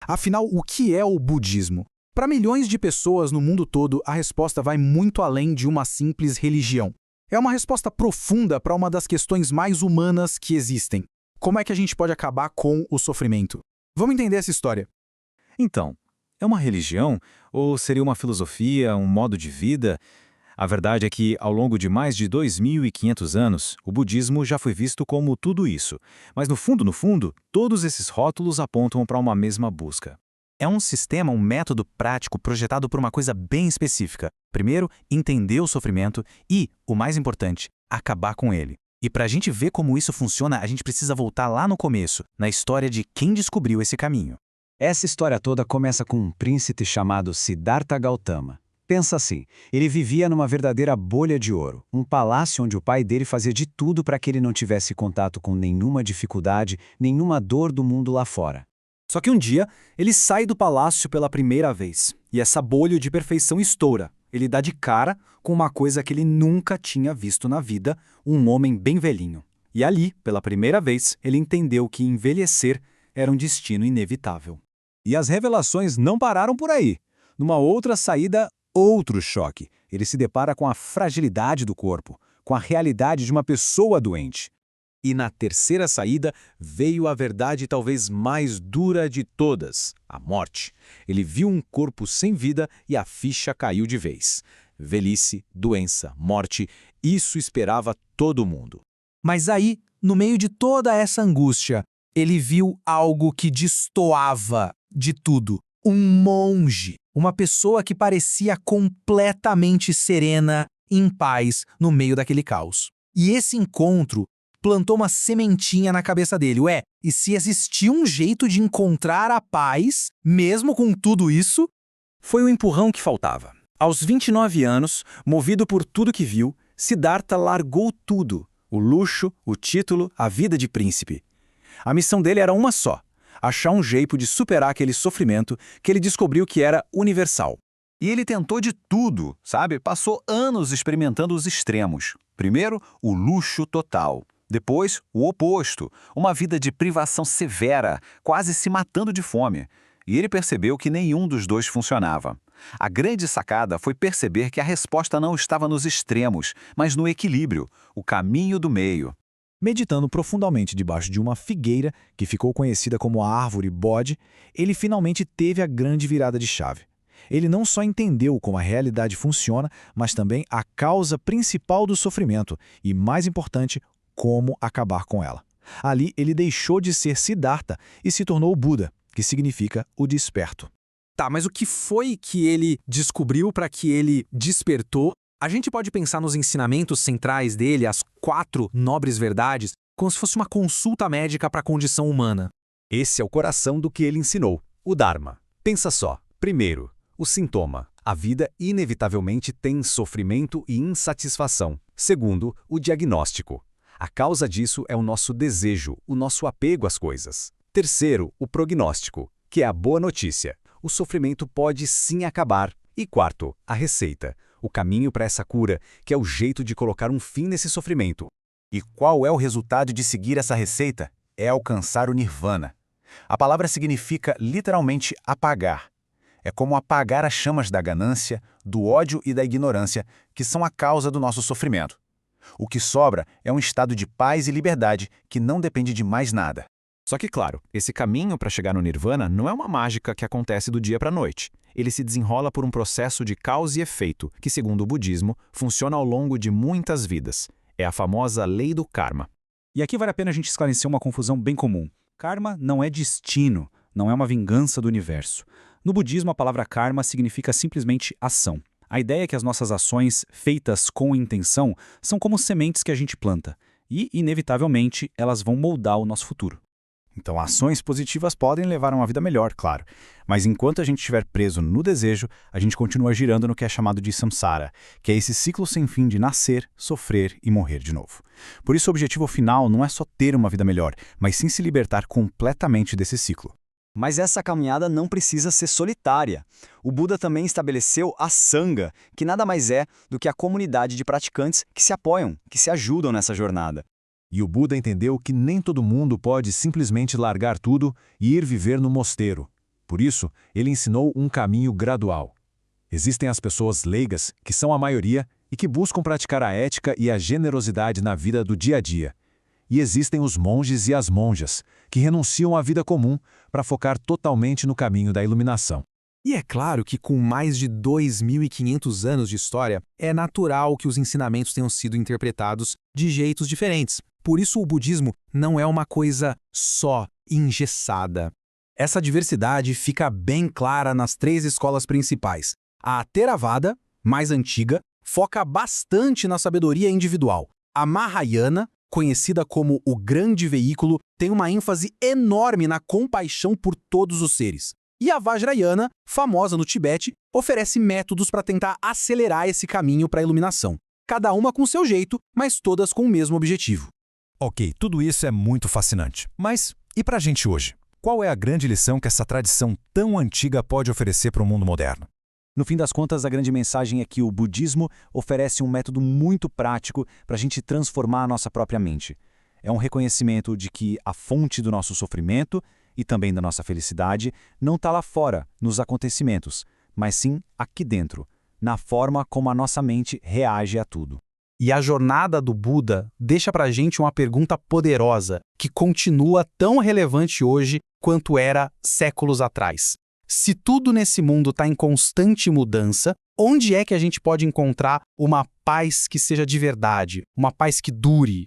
Afinal, o que é o budismo? Para milhões de pessoas no mundo todo, a resposta vai muito além de uma simples religião. É uma resposta profunda para uma das questões mais humanas que existem. Como é que a gente pode acabar com o sofrimento? Vamos entender essa história. Então, é uma religião ou seria uma filosofia, um modo de vida? A verdade é que, ao longo de mais de 2.500 anos, o budismo já foi visto como tudo isso. Mas no fundo, todos esses rótulos apontam para uma mesma busca. É um sistema, um método prático projetado por uma coisa bem específica. Primeiro, entender o sofrimento e, o mais importante, acabar com ele. E para a gente ver como isso funciona, a gente precisa voltar lá no começo, na história de quem descobriu esse caminho. Essa história toda começa com um príncipe chamado Siddhartha Gautama. Pensa assim, ele vivia numa verdadeira bolha de ouro, um palácio onde o pai dele fazia de tudo para que ele não tivesse contato com nenhuma dificuldade, nenhuma dor do mundo lá fora. Só que um dia, ele sai do palácio pela primeira vez, e essa bolha de perfeição estoura. Ele dá de cara com uma coisa que ele nunca tinha visto na vida, um homem bem velhinho. E ali, pela primeira vez, ele entendeu que envelhecer era um destino inevitável. E as revelações não pararam por aí. Numa outra saída, outro choque. Ele se depara com a fragilidade do corpo, com a realidade de uma pessoa doente. E na terceira saída veio a verdade talvez mais dura de todas, a morte. Ele viu um corpo sem vida e a ficha caiu de vez. Velhice, doença, morte, isso esperava todo mundo. Mas aí, no meio de toda essa angústia, ele viu algo que destoava de tudo. Um monge, uma pessoa que parecia completamente serena, em paz, no meio daquele caos. E esse encontro plantou uma sementinha na cabeça dele. Ué, e se existia um jeito de encontrar a paz, mesmo com tudo isso? Foi o empurrão que faltava. Aos 29 anos, movido por tudo que viu, Siddhartha largou tudo: o luxo, o título, a vida de príncipe. A missão dele era uma só: achar um jeito de superar aquele sofrimento que ele descobriu que era universal. E ele tentou de tudo, sabe? Passou anos experimentando os extremos. Primeiro, o luxo total. Depois, o oposto, uma vida de privação severa, quase se matando de fome. E ele percebeu que nenhum dos dois funcionava. A grande sacada foi perceber que a resposta não estava nos extremos, mas no equilíbrio, o caminho do meio. Meditando profundamente debaixo de uma figueira, que ficou conhecida como a árvore bode, ele finalmente teve a grande virada de chave. Ele não só entendeu como a realidade funciona, mas também a causa principal do sofrimento e, mais importante, como acabar com ela. Ali ele deixou de ser Siddhartha e se tornou o Buda, que significa o desperto. Tá, mas o que foi que ele descobriu para que ele despertou? A gente pode pensar nos ensinamentos centrais dele, as 4 nobres verdades, como se fosse uma consulta médica para a condição humana. Esse é o coração do que ele ensinou, o Dharma. Pensa só. Primeiro, o sintoma. A vida inevitavelmente tem sofrimento e insatisfação. Segundo, o diagnóstico. A causa disso é o nosso desejo, o nosso apego às coisas. Terceiro, o prognóstico, que é a boa notícia. O sofrimento pode sim acabar. E quarto, a receita, o caminho para essa cura, que é o jeito de colocar um fim nesse sofrimento. E qual é o resultado de seguir essa receita? É alcançar o nirvana. A palavra significa literalmente apagar. É como apagar as chamas da ganância, do ódio e da ignorância, que são a causa do nosso sofrimento. O que sobra é um estado de paz e liberdade que não depende de mais nada. Só que, claro, esse caminho para chegar no Nirvana não é uma mágica que acontece do dia para a noite. Ele se desenrola por um processo de causa e efeito, que, segundo o budismo, funciona ao longo de muitas vidas. É a famosa lei do karma. E aqui vale a pena a gente esclarecer uma confusão bem comum. Karma não é destino, não é uma vingança do universo. No budismo, a palavra karma significa simplesmente ação. A ideia é que as nossas ações, feitas com intenção, são como sementes que a gente planta. E, inevitavelmente, elas vão moldar o nosso futuro. Então, ações positivas podem levar a uma vida melhor, claro. Mas enquanto a gente estiver preso no desejo, a gente continua girando no que é chamado de samsara, que é esse ciclo sem fim de nascer, sofrer e morrer de novo. Por isso, o objetivo final não é só ter uma vida melhor, mas sim se libertar completamente desse ciclo. Mas essa caminhada não precisa ser solitária. O Buda também estabeleceu a Sangha, que nada mais é do que a comunidade de praticantes que se apoiam, que se ajudam nessa jornada. E o Buda entendeu que nem todo mundo pode simplesmente largar tudo e ir viver no mosteiro. Por isso, ele ensinou um caminho gradual. Existem as pessoas leigas, que são a maioria, e que buscam praticar a ética e a generosidade na vida do dia a dia. E existem os monges e as monjas, que renunciam à vida comum para focar totalmente no caminho da iluminação. E é claro que com mais de 2.500 anos de história, é natural que os ensinamentos tenham sido interpretados de jeitos diferentes. Por isso o budismo não é uma coisa só, engessada. Essa diversidade fica bem clara nas 3 escolas principais. A Theravada, mais antiga, foca bastante na sabedoria individual. A Mahayana, conhecida como o grande veículo, tem uma ênfase enorme na compaixão por todos os seres. E a Vajrayana, famosa no Tibete, oferece métodos para tentar acelerar esse caminho para a iluminação. Cada uma com seu jeito, mas todas com o mesmo objetivo. Ok, tudo isso é muito fascinante. Mas e para a gente hoje? Qual é a grande lição que essa tradição tão antiga pode oferecer para o mundo moderno? No fim das contas, a grande mensagem é que o budismo oferece um método muito prático para a gente transformar a nossa própria mente. É um reconhecimento de que a fonte do nosso sofrimento e também da nossa felicidade não está lá fora, nos acontecimentos, mas sim aqui dentro, na forma como a nossa mente reage a tudo. E a jornada do Buda deixa pra gente uma pergunta poderosa, que continua tão relevante hoje quanto era séculos atrás. Se tudo nesse mundo está em constante mudança, onde é que a gente pode encontrar uma paz que seja de verdade, uma paz que dure?